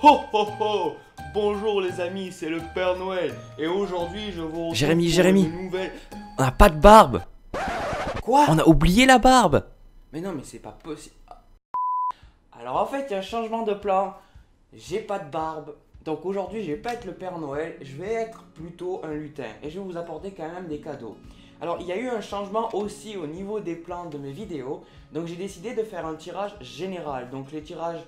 Ho ho ho! Bonjour les amis, c'est le Père Noël et aujourd'hui je vous retrouve Jérémy, pour une nouvelle... on n'a pas de barbe. Quoi? On a oublié la barbe. Mais non mais c'est pas possible. Alors en fait il y a un changement de plan. J'ai pas de barbe. Donc aujourd'hui je vais pas être le Père Noël, je vais être plutôt un lutin et je vais vous apporter quand même des cadeaux. Alors il y a eu un changement aussi au niveau des plans de mes vidéos. Donc j'ai décidé de faire un tirage général. Donc les tirages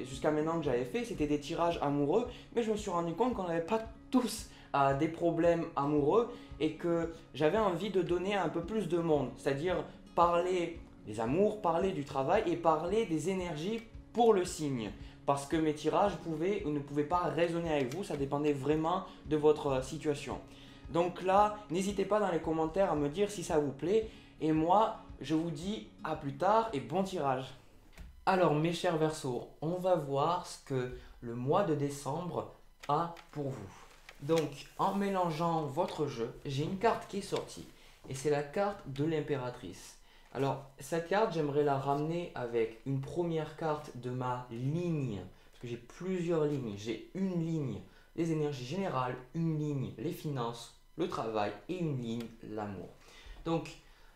jusqu'à maintenant que j'avais fait, c'était des tirages amoureux. Mais je me suis rendu compte qu'on n'avait pas tous des problèmes amoureux et que j'avais envie de donner à un peu plus de monde. C'est-à-dire parler des amours, parler du travail et parler des énergies pour le signe. Parce que mes tirages pouvaient ou ne pouvaient pas résonner avec vous, ça dépendait vraiment de votre situation. Donc là, n'hésitez pas dans les commentaires à me dire si ça vous plaît. Et moi, je vous dis à plus tard et bon tirage. Alors mes chers Verseaux, on va voir ce que le mois de décembre a pour vous. Donc en mélangeant votre jeu, j'ai une carte qui est sortie. Et c'est la carte de l'impératrice. Alors cette carte, j'aimerais la ramener avec une première carte de ma ligne. Parce que j'ai plusieurs lignes. J'ai une ligne, les énergies générales, une ligne, les finances, le travail et une ligne, l'amour. Donc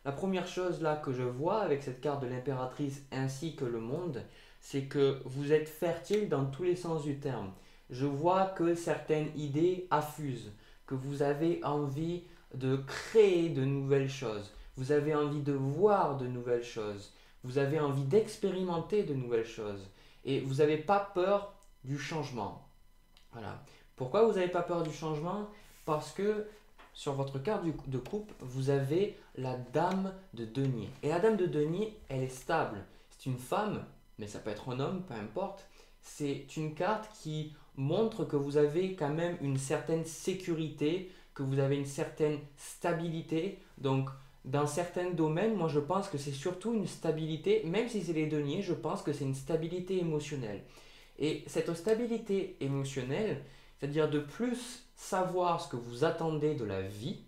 la première chose là que je vois avec cette carte de l'impératrice ainsi que le monde, c'est que vous êtes fertile dans tous les sens du terme. Je vois que certaines idées affusent, que vous avez envie de créer de nouvelles choses, vous avez envie de voir de nouvelles choses, vous avez envie d'expérimenter de nouvelles choses et vous n'avez pas peur du changement. Voilà. Pourquoi vous n'avez pas peur du changement? Parce que sur votre carte de coupe, vous avez la dame de denier. Et la dame de denier, elle est stable. C'est une femme, mais ça peut être un homme, peu importe. C'est une carte qui montre que vous avez quand même une certaine sécurité, que vous avez une certaine stabilité. Donc, dans certains domaines, moi je pense que c'est surtout une stabilité, même si c'est les deniers, je pense que c'est une stabilité émotionnelle. Et cette stabilité émotionnelle, c'est-à-dire de plus savoir ce que vous attendez de la vie,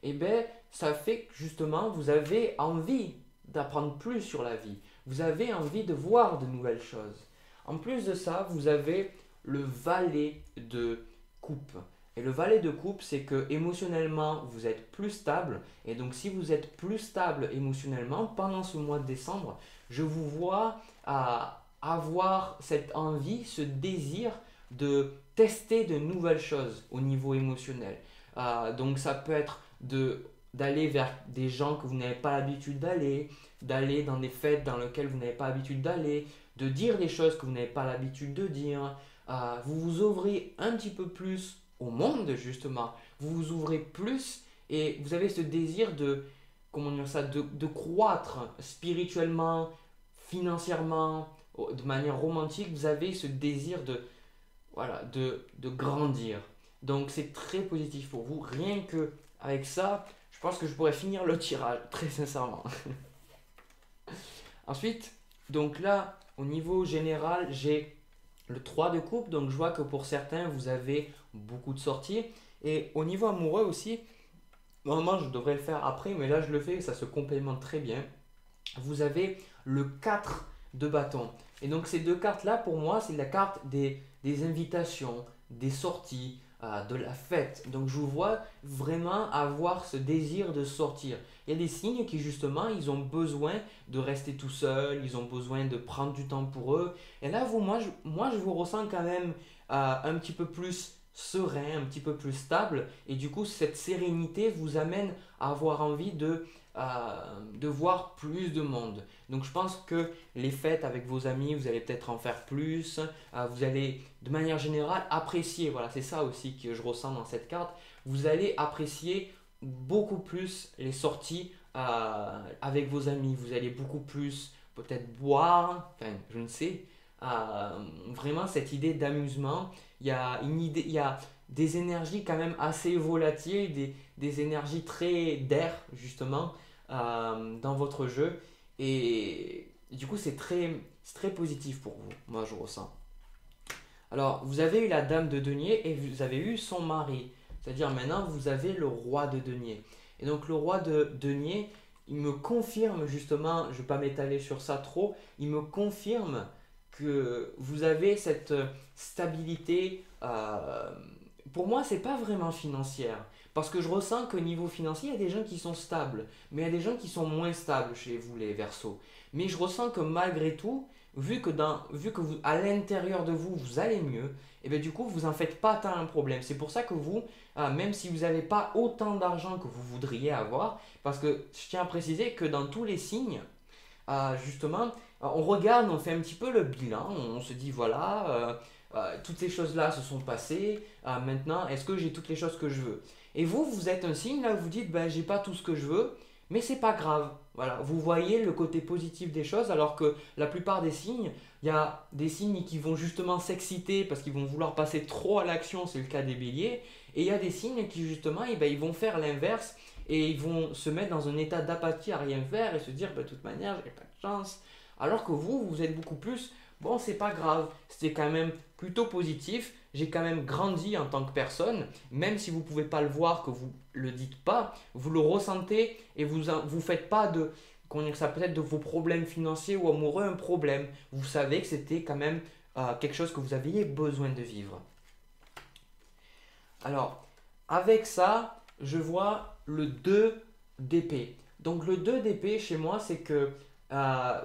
eh bien, ça fait que justement, vous avez envie d'apprendre plus sur la vie. Vous avez envie de voir de nouvelles choses. En plus de ça, vous avez le valet de coupe. Et le valet de coupe, c'est que émotionnellement, vous êtes plus stable. Et donc, si vous êtes plus stable émotionnellement, pendant ce mois de décembre, je vous vois avoir cette envie, ce désir de tester de nouvelles choses au niveau émotionnel. Donc ça peut être d'aller vers des gens que vous n'avez pas l'habitude d'aller dans des fêtes dans lesquelles vous n'avez pas l'habitude d'aller, de dire des choses que vous n'avez pas l'habitude de dire. Vous vous ouvrez un petit peu plus au monde justement, vous vous ouvrez plus et vous avez ce désir comment dire ça, de croître spirituellement, financièrement, de manière romantique, vous avez ce désir voilà, de grandir. Donc c'est très positif pour vous. Rien que avec ça, je pense que je pourrais finir le tirage, très sincèrement. Ensuite, donc là, au niveau général, j'ai le 3 de coupe. Donc je vois que pour certains, vous avez beaucoup de sorties. Et au niveau amoureux aussi, normalement je devrais le faire après, mais là je le fais, ça se complémente très bien. Vous avez le 4 de bâton. Et donc ces deux cartes-là, pour moi, c'est la carte des invitations, des sorties, de la fête. Donc je vous vois vraiment avoir ce désir de sortir. Il y a des signes qui justement, ils ont besoin de rester tout seuls, ils ont besoin de prendre du temps pour eux. Et là, moi, je vous ressens quand même un petit peu plus serein, un petit peu plus stable. Et du coup, cette sérénité vous amène à avoir envie de voir plus de monde. Donc je pense que les fêtes avec vos amis, vous allez peut-être en faire plus. Vous allez de manière générale apprécier, voilà, c'est ça aussi que je ressens dans cette carte. Vous allez apprécier beaucoup plus les sorties avec vos amis. Vous allez beaucoup plus peut-être boire, enfin je ne sais. Vraiment cette idée d'amusement. Il y a une idée, il y a des énergies quand même assez volatiles, des énergies très d'air justement dans votre jeu. Et du coup, c'est très positif pour vous, moi je ressens. Alors, vous avez eu la dame de denier et vous avez eu son mari. C'est-à-dire maintenant, vous avez le roi de denier. Et donc, le roi de denier, il me confirme justement, je ne vais pas m'étaler sur ça trop, il me confirme que vous avez cette stabilité. Pour moi, c'est pas vraiment financière. Parce que je ressens qu'au niveau financier, il y a des gens qui sont stables, mais il y a des gens qui sont moins stables chez vous, les Verseaux. Mais je ressens que malgré tout, vu que vous, à l'intérieur de vous, vous allez mieux, et bien du coup, vous en faites pas tant un problème. C'est pour ça que vous, même si vous n'avez pas autant d'argent que vous voudriez avoir, parce que je tiens à préciser que dans tous les signes, justement, on regarde, on fait un petit peu le bilan, on se dit voilà, toutes ces choses-là se sont passées, maintenant, est-ce que j'ai toutes les choses que je veux? Et vous, vous êtes un signe, là, vous dites, ben, j'ai pas tout ce que je veux, mais c'est pas grave. Voilà, vous voyez le côté positif des choses, alors que la plupart des signes, il y a des signes qui vont justement s'exciter parce qu'ils vont vouloir passer trop à l'action, c'est le cas des béliers, et il y a des signes qui justement, eh ben, ils vont faire l'inverse et ils vont se mettre dans un état d'apathie à rien faire et se dire, ben, de toute manière, j'ai pas de chance. Alors que vous, vous êtes beaucoup plus, bon, c'est pas grave, c'était quand même plutôt positif, j'ai quand même grandi en tant que personne, même si vous ne pouvez pas le voir, que vous ne le dites pas, vous le ressentez et vous ne faites pas de, comment dire ça, peut-être de vos problèmes financiers ou amoureux un problème. Vous savez que c'était quand même quelque chose que vous aviez besoin de vivre. Alors, avec ça, je vois le 2 d'épée. Donc le 2 d'épée chez moi, c'est que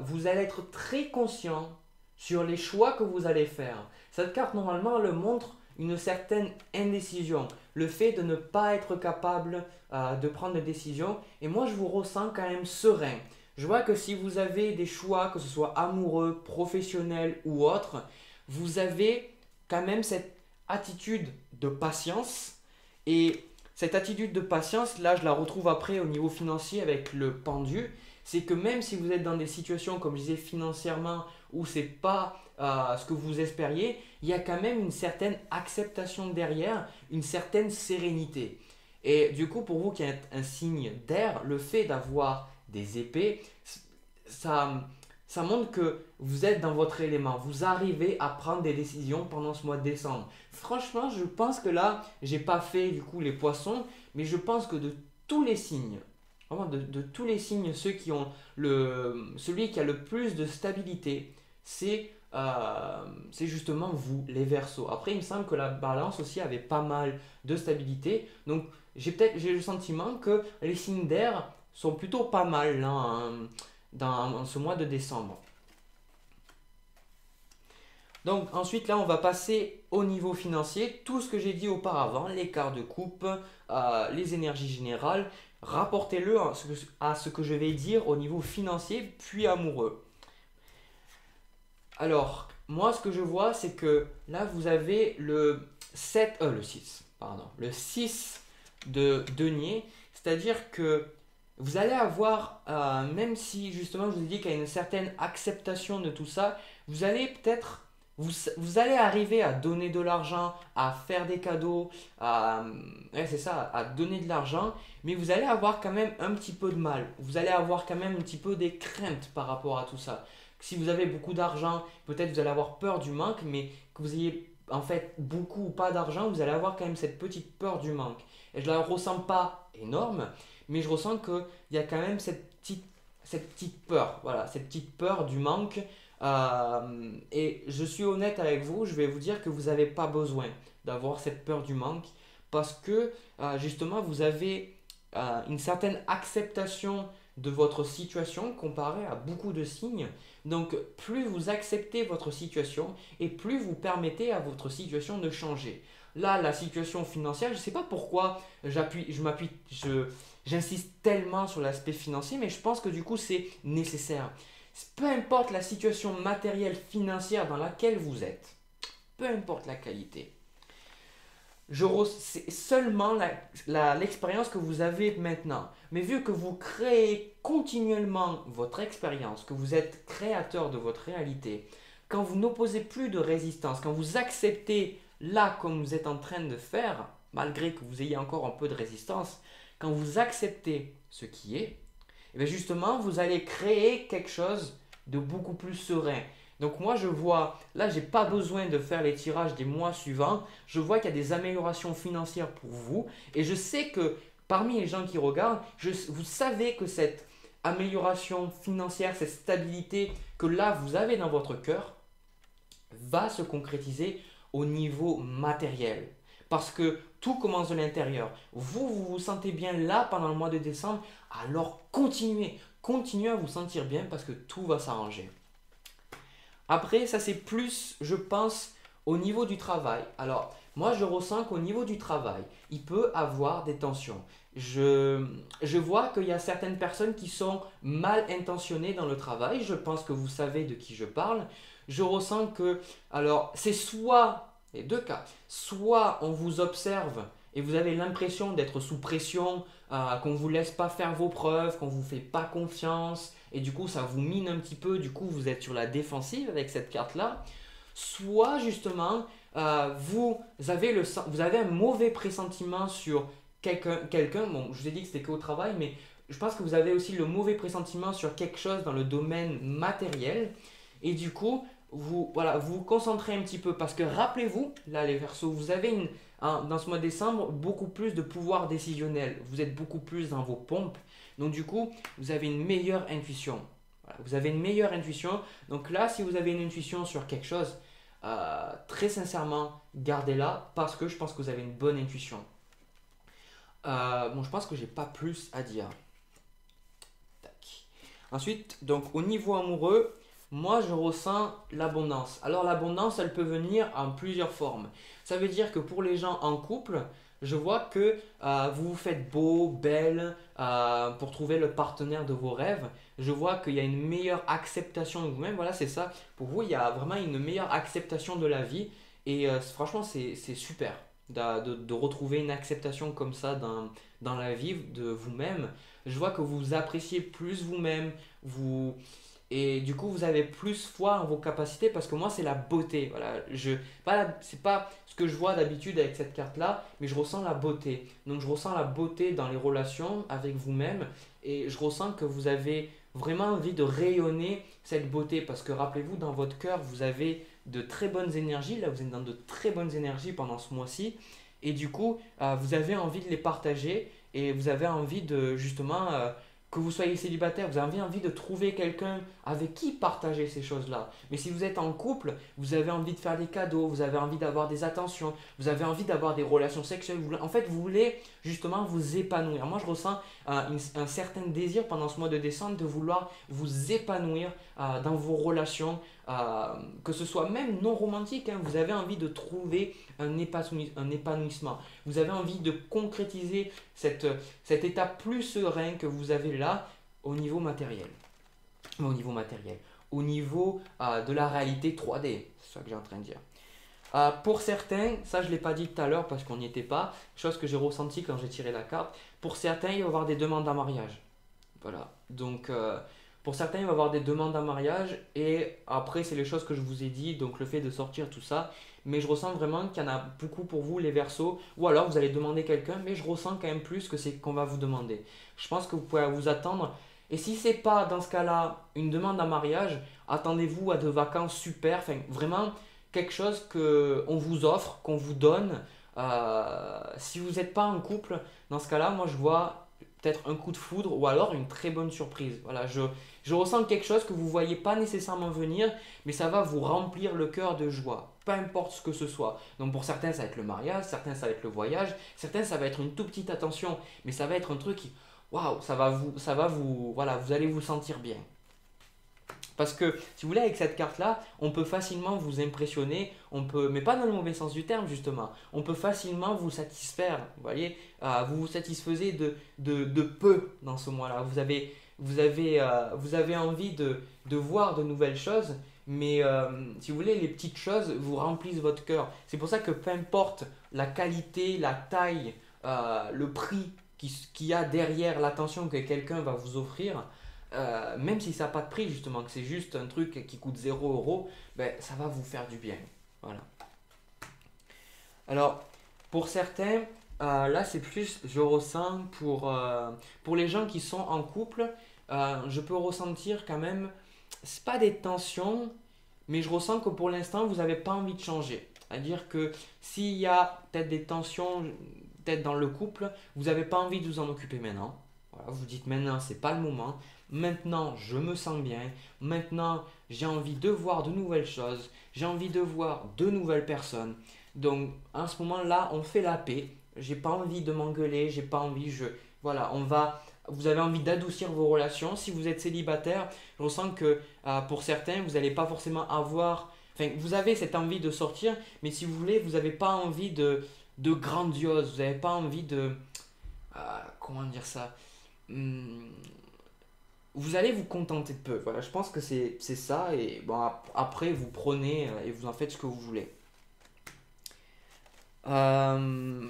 vous allez être très conscient sur les choix que vous allez faire. Cette carte, normalement, elle montre une certaine indécision, le fait de ne pas être capable de prendre des décisions. Et moi, je vous ressens quand même serein. Je vois que si vous avez des choix, que ce soit amoureux, professionnel ou autre, vous avez quand même cette attitude de patience. Et cette attitude de patience, là, je la retrouve après au niveau financier avec le pendu. C'est que même si vous êtes dans des situations, comme je disais, financièrement, où c'est pas ce que vous espériez, il y a quand même une certaine acceptation derrière, une certaine sérénité. Et du coup, pour vous qui êtes un signe d'air, le fait d'avoir des épées, ça montre que vous êtes dans votre élément. Vous arrivez à prendre des décisions pendant ce mois de décembre. Franchement, je pense que là, j'ai pas fait du coup les poissons, mais je pense que de tous les signes, vraiment de tous les signes, celui qui a le plus de stabilité, c'est justement vous, les Verseaux. Après, il me semble que la balance aussi avait pas mal de stabilité. Donc, j'ai le sentiment que les signes d'air sont plutôt pas mal là, hein, dans ce mois de décembre. Donc ensuite là on va passer au niveau financier, tout ce que j'ai dit auparavant, les quarts de coupe, les énergies générales, rapportez-le à ce que je vais dire au niveau financier puis amoureux. Alors moi ce que je vois c'est que là vous avez le 6 de denier, c'est-à-dire que vous allez avoir, même si justement je vous ai dit qu'il y a une certaine acceptation de tout ça, vous allez peut-être vous allez arriver à donner de l'argent, à faire des cadeaux, ouais, c'est ça, à donner de l'argent, mais vous allez avoir quand même un petit peu de mal. Vous allez avoir quand même un petit peu des craintes par rapport à tout ça. Si vous avez beaucoup d'argent, peut-être vous allez avoir peur du manque, mais que vous ayez en fait beaucoup ou pas d'argent, vous allez avoir quand même cette petite peur du manque. Et je ne la ressens pas énorme, mais je ressens qu'il y a quand même cette petite peur, voilà, cette petite peur du manque. Et je suis honnête avec vous, je vais vous dire que vous n'avez pas besoin d'avoir cette peur du manque parce que justement vous avez une certaine acceptation de votre situation comparée à beaucoup de signes. Donc plus vous acceptez votre situation et plus vous permettez à votre situation de changer. Là, la situation financière, je ne sais pas pourquoi j'insiste tellement sur l'aspect financier, mais je pense que du coup c'est nécessaire. Peu importe la situation matérielle financière dans laquelle vous êtes, peu importe la qualité, c'est seulement l'expérience que vous avez maintenant. Mais vu que vous créez continuellement votre expérience, que vous êtes créateur de votre réalité, quand vous n'opposez plus de résistance, quand vous acceptez là comme vous êtes en train de faire, malgré que vous ayez encore un peu de résistance, quand vous acceptez ce qui est, et bien justement, vous allez créer quelque chose de beaucoup plus serein. Donc moi, je vois, là, j'ai pas besoin de faire les tirages des mois suivants. Je vois qu'il y a des améliorations financières pour vous. Et je sais que parmi les gens qui regardent, vous savez que cette amélioration financière, cette stabilité que là, vous avez dans votre cœur, va se concrétiser au niveau matériel. Parce que tout commence de l'intérieur. Vous vous sentez bien là pendant le mois de décembre, alors continuez. Continuez à vous sentir bien parce que tout va s'arranger. Après, ça c'est plus, je pense, au niveau du travail. Alors, moi je ressens qu'au niveau du travail, il peut avoir des tensions. Je vois qu'il y a certaines personnes qui sont mal intentionnées dans le travail. Je pense que vous savez de qui je parle. Je ressens que, alors, c'est soit, les deux cas, soit on vous observe et vous avez l'impression d'être sous pression, qu'on ne vous laisse pas faire vos preuves, qu'on ne vous fait pas confiance, et du coup ça vous mine un petit peu, du coup vous êtes sur la défensive avec cette carte-là. Soit justement, vous avez un mauvais pressentiment sur quelqu'un. Bon, je vous ai dit que c'était qu'au travail, mais je pense que vous avez aussi le mauvais pressentiment sur quelque chose dans le domaine matériel. Et du coup, voilà, vous vous concentrez un petit peu. Parce que rappelez-vous, là les Verseaux, vous avez dans ce mois de décembre beaucoup plus de pouvoir décisionnel. Vous êtes beaucoup plus dans vos pompes. Donc du coup, vous avez une meilleure intuition. Voilà, vous avez une meilleure intuition. Donc là, si vous avez une intuition sur quelque chose, très sincèrement, gardez-la parce que je pense que vous avez une bonne intuition. Bon, je pense que j'ai pas plus à dire. Tac. Ensuite, donc au niveau amoureux, moi je ressens l'abondance. Alors l'abondance, elle peut venir en plusieurs formes. Ça veut dire que pour les gens en couple, je vois que vous vous faites beau, belle pour trouver le partenaire de vos rêves. Je vois qu'il y a une meilleure acceptation de vous-même. Voilà, c'est ça. Pour vous, il y a vraiment une meilleure acceptation de la vie. Et franchement, c'est super de retrouver une acceptation comme ça dans la vie de vous-même. Je vois que vous appréciez plus vous-même. Et du coup, vous avez plus foi en vos capacités parce que moi, c'est la beauté. Voilà, c'est pas ce que je vois d'habitude avec cette carte-là, mais je ressens la beauté. Donc, je ressens la beauté dans les relations avec vous-même et je ressens que vous avez vraiment envie de rayonner cette beauté parce que rappelez-vous, dans votre cœur, vous avez de très bonnes énergies. Là, vous êtes dans de très bonnes énergies pendant ce mois-ci et du coup, vous avez envie de les partager et vous avez envie de justement que vous soyez célibataire, vous avez envie de trouver quelqu'un avec qui partager ces choses-là. Mais si vous êtes en couple, vous avez envie de faire des cadeaux, vous avez envie d'avoir des attentions, vous avez envie d'avoir des relations sexuelles. En fait, vous voulez justement vous épanouir. Moi, je ressens un certain désir pendant ce mois de décembre de vouloir vous épanouir dans vos relations, que ce soit même non romantique. Hein. Vous avez envie de trouver un épanouissement. Vous avez envie de concrétiser cet état plus serein que vous avez là au niveau matériel. Au niveau matériel. Au niveau de la réalité 3D. C'est ça que j'ai en train de dire. Pour certains, ça je ne l'ai pas dit tout à l'heure parce qu'on n'y était pas, chose que j'ai ressenti quand j'ai tiré la carte. Pour certains, il va y avoir des demandes en mariage. Voilà. Donc, pour certains, il va y avoir des demandes en mariage. Et après, c'est les choses que je vous ai dit. Donc, le fait de sortir, tout ça. Mais je ressens vraiment qu'il y en a beaucoup pour vous, les Verseaux. Ou alors, vous allez demander quelqu'un. Mais je ressens quand même plus que c'est qu'on va vous demander. Je pense que vous pouvez vous attendre. Et si c'est pas, dans ce cas-là, une demande en mariage, attendez-vous à de vacances super. Enfin, vraiment, quelque chose qu'on vous offre, qu'on vous donne. Si vous n'êtes pas en couple, dans ce cas-là, moi, je vois peut-être un coup de foudre ou alors une très bonne surprise. Voilà, je ressens quelque chose que vous ne voyez pas nécessairement venir, mais ça va vous remplir le cœur de joie, peu importe ce que ce soit. Donc pour certains, ça va être le mariage, certains, ça va être le voyage, certains, ça va être une toute petite attention, mais ça va être un truc qui, waouh, voilà, vous allez vous sentir bien. Parce que, si vous voulez, avec cette carte-là, on peut facilement vous impressionner, mais pas dans le mauvais sens du terme, justement. On peut facilement vous satisfaire, vous voyez. Vous vous satisfaisez de peu dans ce mois-là. Vous avez envie de voir de nouvelles choses, mais si vous voulez, les petites choses vous remplissent votre cœur. C'est pour ça que peu importe la qualité, la taille, le prix qu'il y a derrière l'attention que quelqu'un va vous offrir, même si ça n'a pas de prix justement, que c'est juste un truc qui coûte 0 €, ben, ça va vous faire du bien. Voilà. Alors, pour certains, là c'est plus, je ressens pour les gens qui sont en couple, je peux ressentir quand même, c'est pas des tensions, mais je ressens que pour l'instant vous n'avez pas envie de changer. C'est-à-dire que s'il y a peut-être des tensions, peut-être dans le couple, vous n'avez pas envie de vous en occuper maintenant. Voilà, vous dites maintenant c'est pas le moment. Maintenant, je me sens bien. Maintenant, j'ai envie de voir de nouvelles choses. j'ai envie de voir de nouvelles personnes. Donc, à ce moment-là, on fait la paix. J'ai pas envie de m'engueuler, j'ai pas envie, voilà, vous avez envie d'adoucir vos relations. Si vous êtes célibataire, je ressens que pour certains, vous n'allez pas forcément avoir, enfin, vous avez cette envie de sortir, mais si vous voulez, vous n'avez pas envie de grandiose, vous n'avez pas envie de, comment dire ça, Hum, vous allez vous contenter de peu. Voilà, je pense que c'est ça, et bon, après, vous prenez et vous en faites ce que vous voulez. Euh,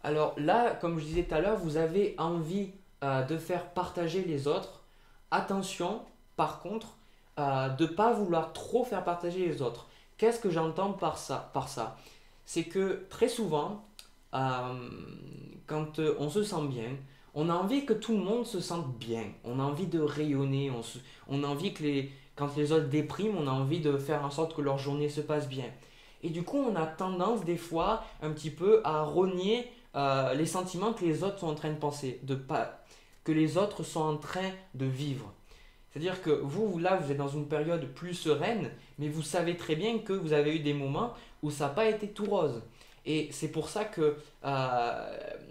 Alors là, comme je disais tout à l'heure, vous avez envie de faire partager les autres. Attention, par contre, de ne pas vouloir trop faire partager les autres. Qu'est-ce que j'entends par ça? C'est que très souvent, euh, quand on se sent bien, on a envie que tout le monde se sente bien. On a envie de rayonner. On a envie quand les autres dépriment, on a envie de faire en sorte que leur journée se passe bien. Et du coup, on a tendance des fois un petit peu à renier les sentiments que les autres sont en train de penser, que les autres sont en train de vivre. C'est-à-dire que vous, là, vous êtes dans une période plus sereine, mais vous savez très bien que vous avez eu des moments où ça n'a pas été tout rose. Et c'est pour ça que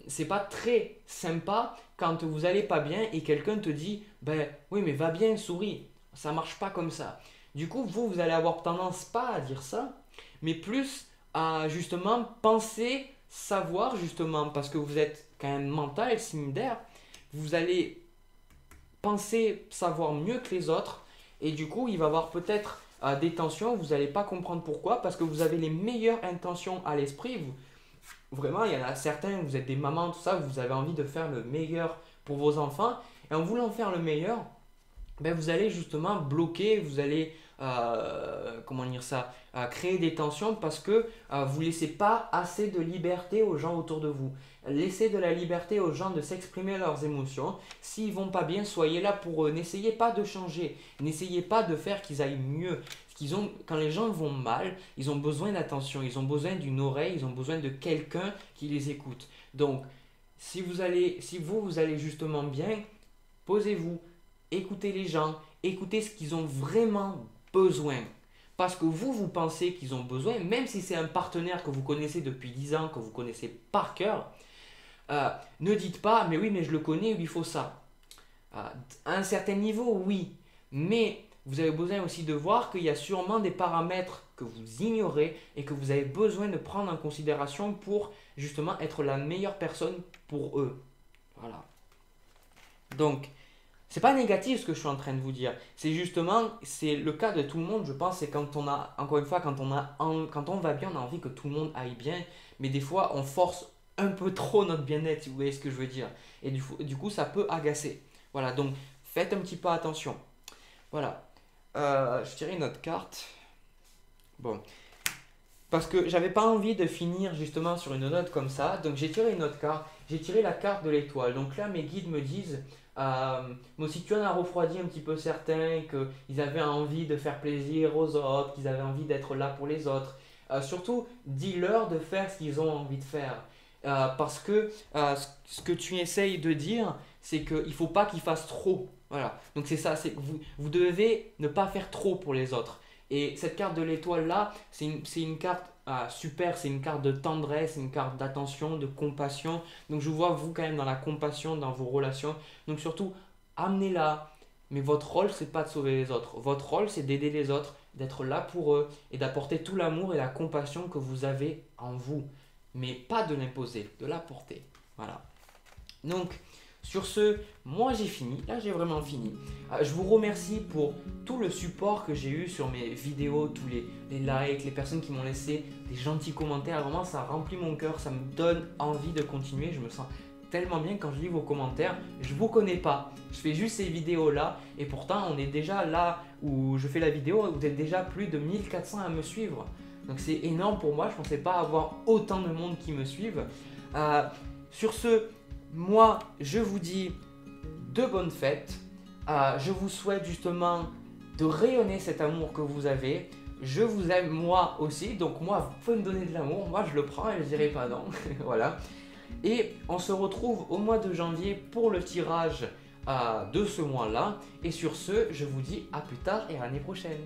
c'est pas très sympa quand vous allez pas bien et quelqu'un te dit, ben oui, mais va bien, souris. Ça marche pas comme ça. Du coup, vous allez avoir tendance pas à dire ça, mais plus à justement penser, savoir justement, parce que vous êtes quand même mental, similaire, vous allez penser savoir mieux que les autres, et du coup il va y avoir peut-être des tensions, vous n'allez pas comprendre pourquoi, parce que vous avez les meilleures intentions à l'esprit. Vraiment, il y en a certains, vous êtes des mamans, tout ça, vous avez envie de faire le meilleur pour vos enfants, et en voulant faire le meilleur, ben vous allez justement bloquer, vous allez, comment dire ça, créer des tensions parce que vous ne laissez pas assez de liberté aux gens autour de vous. Laissez de la liberté aux gens de s'exprimer leurs émotions. S'ils vont pas bien, soyez là pour eux. N'essayez pas de changer, n'essayez pas de faire qu'ils aillent mieux. Quand les gens vont mal, ils ont besoin d'attention, ils ont besoin d'une oreille, ils ont besoin de quelqu'un qui les écoute. Donc, si vous allez justement bien, posez-vous, écoutez les gens, écoutez ce qu'ils ont vraiment besoin. Parce que vous pensez qu'ils ont besoin, même si c'est un partenaire que vous connaissez depuis 10 ans, que vous connaissez par cœur, ne dites pas, mais oui, mais je le connais, il lui faut ça. À un certain niveau, oui, mais vous avez besoin aussi de voir qu'il y a sûrement des paramètres que vous ignorez et que vous avez besoin de prendre en considération pour justement être la meilleure personne pour eux. Voilà. Donc, c'est pas négatif ce que je suis en train de vous dire. C'est justement, c'est le cas de tout le monde, je pense. C'est quand on a, encore une fois, quand on va bien, on a envie que tout le monde aille bien. Mais des fois, on force un peu trop notre bien-être, si vous voyez ce que je veux dire. Et du coup, ça peut agacer. Voilà, donc faites un petit peu attention. Voilà. Je tirais une autre carte. Bon. Parce que j'avais pas envie de finir justement sur une note comme ça. Donc j'ai tiré une autre carte. J'ai tiré la carte de l'étoile. Donc là, mes guides me disent, bon, si tu en as refroidi un petit peu certains, qu'ils avaient envie de faire plaisir aux autres, qu'ils avaient envie d'être là pour les autres, surtout dis-leur de faire ce qu'ils ont envie de faire. Parce que ce que tu essayes de dire, c'est qu'il ne faut pas qu'ils fassent trop. Voilà. Donc c'est ça, c'est que vous devez ne pas faire trop pour les autres. Et cette carte de l'étoile là, c'est une carte super, c'est une carte de tendresse, une carte d'attention, de compassion. Donc je vous vois vous quand même dans la compassion, dans vos relations. Donc surtout, amenez-la. Mais votre rôle, c'est pas de sauver les autres. Votre rôle, c'est d'aider les autres, d'être là pour eux et d'apporter tout l'amour et la compassion que vous avez en vous. Mais pas de l'imposer, de l'apporter. Voilà. Donc, sur ce, moi j'ai fini, là j'ai vraiment fini. Je vous remercie pour tout le support que j'ai eu sur mes vidéos, tous les likes, les personnes qui m'ont laissé des gentils commentaires. Vraiment, ça remplit mon cœur, ça me donne envie de continuer. Je me sens tellement bien quand je lis vos commentaires. Je ne vous connais pas, je fais juste ces vidéos-là et pourtant on est déjà là où je fais la vidéo, vous êtes déjà plus de 1400 à me suivre. Donc c'est énorme pour moi, je ne pensais pas avoir autant de monde qui me suivent. Sur ce, moi, je vous dis de bonnes fêtes. Je vous souhaite justement de rayonner cet amour que vous avez. Je vous aime moi aussi. Donc moi, vous pouvez me donner de l'amour. Moi, je le prends et je dirai pas non. Voilà. Et on se retrouve au mois de janvier pour le tirage de ce mois-là. Et sur ce, je vous dis à plus tard et à l'année prochaine.